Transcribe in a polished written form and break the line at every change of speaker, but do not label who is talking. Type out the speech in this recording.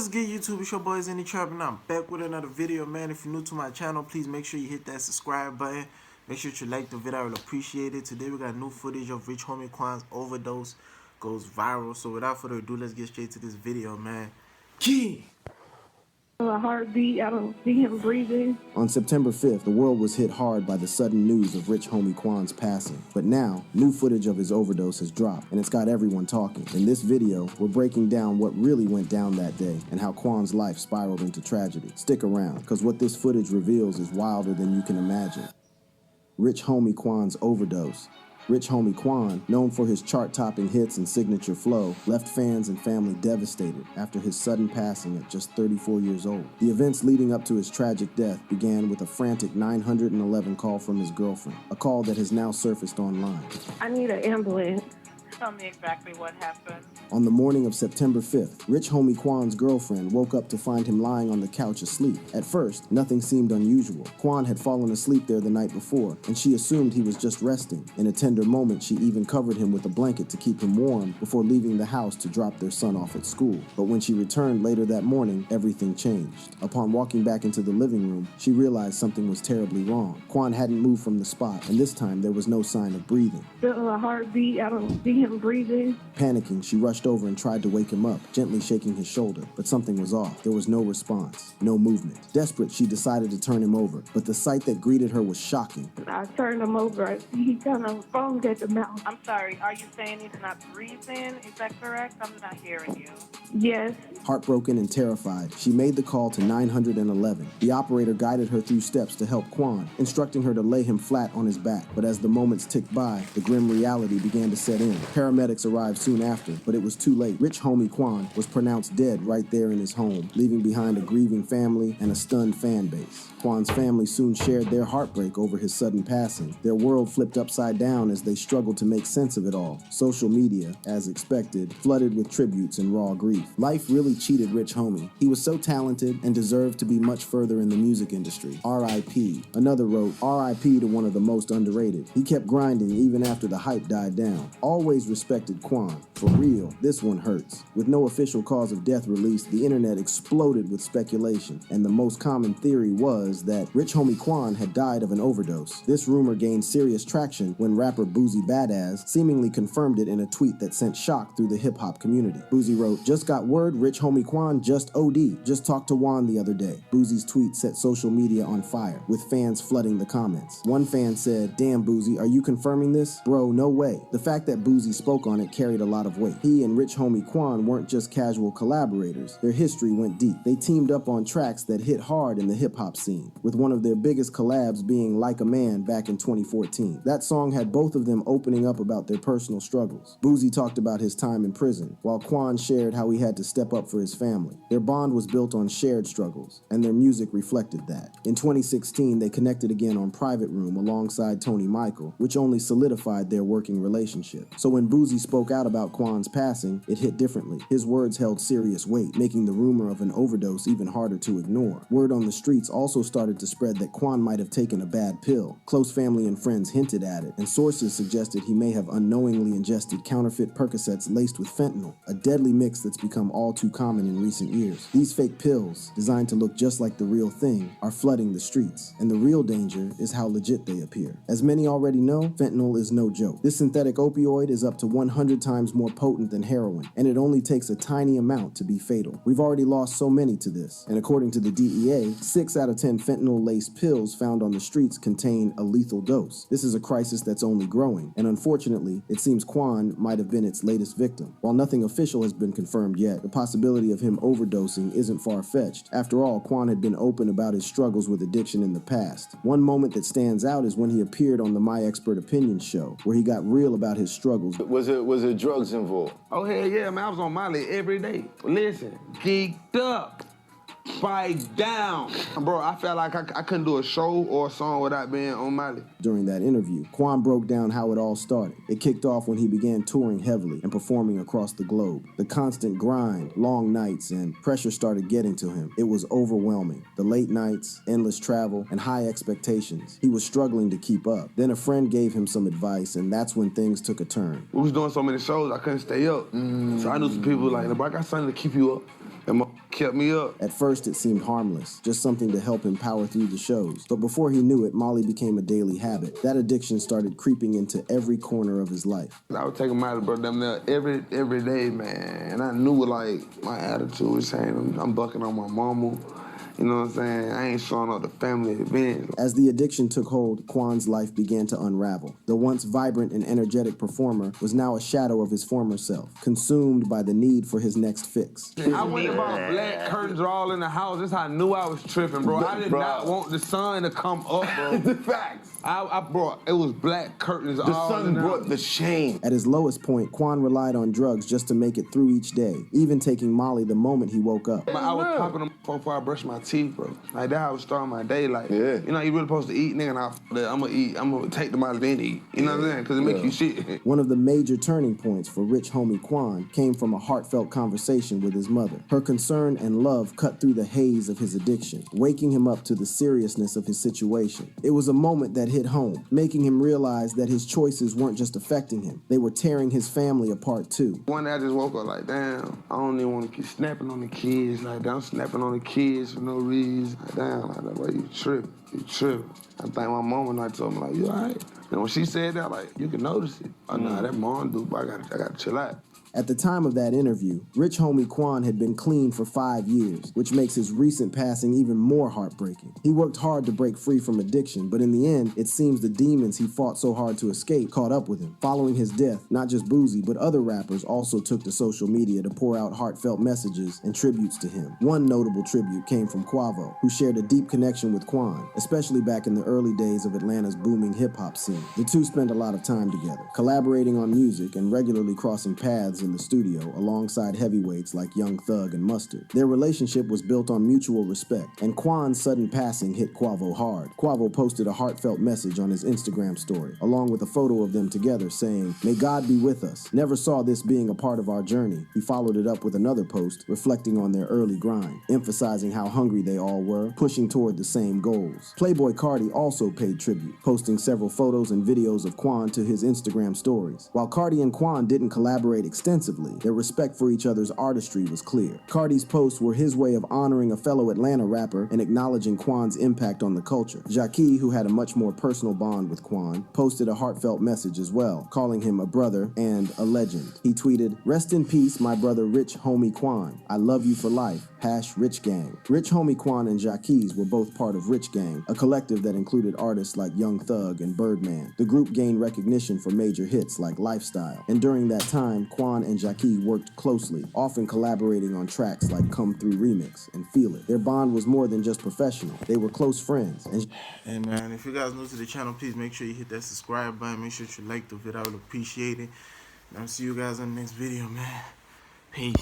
What's good, YouTube? It's your boy Xenny and I'm back with another video, man. If you're new to my channel, please make sure you hit that subscribe button. Make sure you like the video, I will appreciate it. Today we got new footage of Rich Homie Quan's Overdose goes viral. So without further ado, let's get straight to this video, man. Key.
A heartbeat, I don't see him breathing.
On September 5th, the world was hit hard by the sudden news of Rich Homie Quan's passing. But now, new footage of his overdose has dropped, and it's got everyone talking. In this video, we're breaking down what really went down that day and how Quan's life spiraled into tragedy. Stick around, because what this footage reveals is wilder than you can imagine. Rich Homie Quan's overdose. Rich Homie Quan, known for his chart-topping hits and signature flow, left fans and family devastated after his sudden passing at just 34 years old. The events leading up to his tragic death began with a frantic 911 call from his girlfriend, a call that has now surfaced online.
I need an ambulance.
Tell me exactly what happened.
On the morning of September 5th, Rich Homie Quan's girlfriend woke up to find him lying on the couch asleep. At first, nothing seemed unusual. Quan had fallen asleep there the night before, and she assumed he was just resting. In a tender moment, she even covered him with a blanket to keep him warm before leaving the house to drop their son off at school. But when she returned later that morning, everything changed. Upon walking back into the living room, she realized something was terribly wrong. Quan hadn't moved from the spot, and this time there was no sign of breathing.
Still a heartbeat, I don't see him breathing.
Panicking, she rushed over and tried to wake him up, gently shaking his shoulder, but something was off. There was no response, no movement. Desperate, she decided to turn him over, but the sight that greeted her was shocking.
I turned him over. He kind of foamed at the mouth.
I'm sorry, are you saying he's not breathing? Is that correct? I'm not hearing you.
Yes.
Heartbroken and terrified, she made the call to 911. The operator guided her through steps to help Quan, instructing her to lay him flat on his back. But as the moments ticked by, the grim reality began to set in. Paramedics arrived soon after, but it was too late. Rich Homie Quan was pronounced dead right there in his home, leaving behind a grieving family and a stunned fan base. Quan's family soon shared their heartbreak over his sudden passing. Their world flipped upside down as they struggled to make sense of it all. Social media, as expected, flooded with tributes and raw grief. Life really cheated Rich Homie. He was so talented and deserved to be much further in the music industry. R.I.P. Another wrote, R.I.P. to one of the most underrated. He kept grinding even after the hype died down. Always respected Quan. For real, this one hurts. With no official cause of death released, the internet exploded with speculation, and the most common theory was that Rich Homie Quan had died of an overdose. This rumor gained serious traction when rapper Boozie Badass seemingly confirmed it in a tweet that sent shock through the hip-hop community. Boozie wrote, "Just got word Rich Homie Quan just OD. Just talked to Juan the other day." Boozie's tweet set social media on fire, with fans flooding the comments. One fan said, "Damn Boozie, are you confirming this? Bro, no way." The fact that Boozie spoke on it carried a lot of weight. He and Rich Homie Quan weren't just casual collaborators. Their history went deep. They teamed up on tracks that hit hard in the hip-hop scene, with one of their biggest collabs being Like a Man back in 2014. That song had both of them opening up about their personal struggles. Boozie talked about his time in prison, while Quan shared how he had to step up for his family. Their bond was built on shared struggles, and their music reflected that. In 2016, they connected again on Private Room alongside Tony Michael, which only solidified their working relationship. So when Boozie spoke out about Quan's passing, it hit differently. His words held serious weight, making the rumor of an overdose even harder to ignore. Word on the streets also started to spread that Quan might have taken a bad pill. Close family and friends hinted at it, and sources suggested he may have unknowingly ingested counterfeit Percocets laced with fentanyl, a deadly mix that's become all too common in recent years. These fake pills, designed to look just like the real thing, are flooding the streets, and the real danger is how legit they appear. As many already know, fentanyl is no joke. This synthetic opioid is up to 100 times more potent than heroin, and it only takes a tiny amount to be fatal. We've already lost so many to this, and according to the DEA, 6 out of 10 fentanyl-laced pills found on the streets contain a lethal dose. This is a crisis that's only growing, and unfortunately, it seems Quan might have been its latest victim. While nothing official has been confirmed yet, the possibility of him overdosing isn't far-fetched. After all, Quan had been open about his struggles with addiction in the past. One moment that stands out is when he appeared on the My Expert Opinion show, where he got real about his struggles.
Was it drugs involved?
Oh, hell yeah, man. I was on Molly every day. Listen, geeked up. Fight down. Bro, I felt like I couldn't do a show or a song without being on Molly.
During that interview, Quan broke down how it all started. It kicked off when he began touring heavily and performing across the globe. The constant grind, long nights, and pressure started getting to him. It was overwhelming. The late nights, endless travel, and high expectations. He was struggling to keep up. Then a friend gave him some advice, and that's when things took a turn.
We was doing so many shows, I couldn't stay up. So I knew some people like, bro, I got something to keep you up. That kept me up.
At first, it seemed harmless, just something to help him power through the shows. But before he knew it, Molly became a daily habit. That addiction started creeping into every corner of his life.
I was taking Molly, bro, them there every day, man. And I knew, like, my attitude was saying I'm bucking on my mama. You know what I'm saying? I ain't showing up to family events.
As the addiction took hold, Quan's life began to unravel. The once vibrant and energetic performer was now a shadow of his former self, consumed by the need for his next fix.
I went about black curtains all in the house. That's how I knew I was tripping, bro. I did not want the sun to come up, bro.
The facts.
I brought, it was black curtains all
The
in
sun
the
brought
house.
the shame.
At his lowest point, Quan relied on drugs just to make it through each day, even taking Molly the moment he woke up.
I was popping them before I brushed my teeth, bro. Like that, I was starting my day. Like,
Yeah.
you know, you really supposed to eat, nigga. And I'm gonna take the Molly then eat. You know what I'm saying? Because it make you shit.
One of the major turning points for rich homie Quan came from a heartfelt conversation with his mother. Her concern and love cut through the haze of his addiction, waking him up to the seriousness of his situation. It was a moment that hit home, making him realize that his choices weren't just affecting him, they were tearing his family apart too.
One day I just woke up like, damn, I don't even want to keep snapping on the kids. Like, I'm snapping on the kids for no reason. Like, damn, like, boy, you tripping. You tripping. I think my mama and I told me, like, you all right? And when she said that, like, you can notice it. Oh, nah, that mom do, but I gotta chill out.
At the time of that interview, rich homie Quan had been clean for 5 years, which makes his recent passing even more heartbreaking. He worked hard to break free from addiction, but in the end, it seems the demons he fought so hard to escape caught up with him. Following his death, not just Boozie, but other rappers also took to social media to pour out heartfelt messages and tributes to him. One notable tribute came from Quavo, who shared a deep connection with Quan, especially back in the early days of Atlanta's booming hip-hop scene. The two spent a lot of time together, collaborating on music and regularly crossing paths in the studio alongside heavyweights like Young Thug and Mustard. Their relationship was built on mutual respect, and Quan's sudden passing hit Quavo hard. Quavo posted a heartfelt message on his Instagram story, along with a photo of them together saying, "May God be with us. Never saw this being a part of our journey." He followed it up with another post reflecting on their early grind, emphasizing how hungry they all were, pushing toward the same goals. Playboy Carti also paid tribute, posting several photos and videos of Quan to his Instagram stories. While Carti and Quan didn't collaborate extensively, their respect for each other's artistry was clear. Carti's posts were his way of honoring a fellow Atlanta rapper and acknowledging Quan's impact on the culture. Jackie, who had a much more personal bond with Quan, posted a heartfelt message as well, calling him a brother and a legend. He tweeted, "Rest in peace, my brother Rich Homie Quan. I love you for life. Rich Gang." Rich Homie Quan and Jacques were both part of Rich Gang, a collective that included artists like Young Thug and Birdman. The group gained recognition for major hits like Lifestyle, and during that time, Quan and Jacques worked closely, often collaborating on tracks like Come Through Remix and Feel It. Their bond was more than just professional. They were close friends. And
Hey man, if you guys new to the channel, please make sure you hit that subscribe button. Make sure you like the video. I would appreciate it. And I'll see you guys in the next video, man. Peace.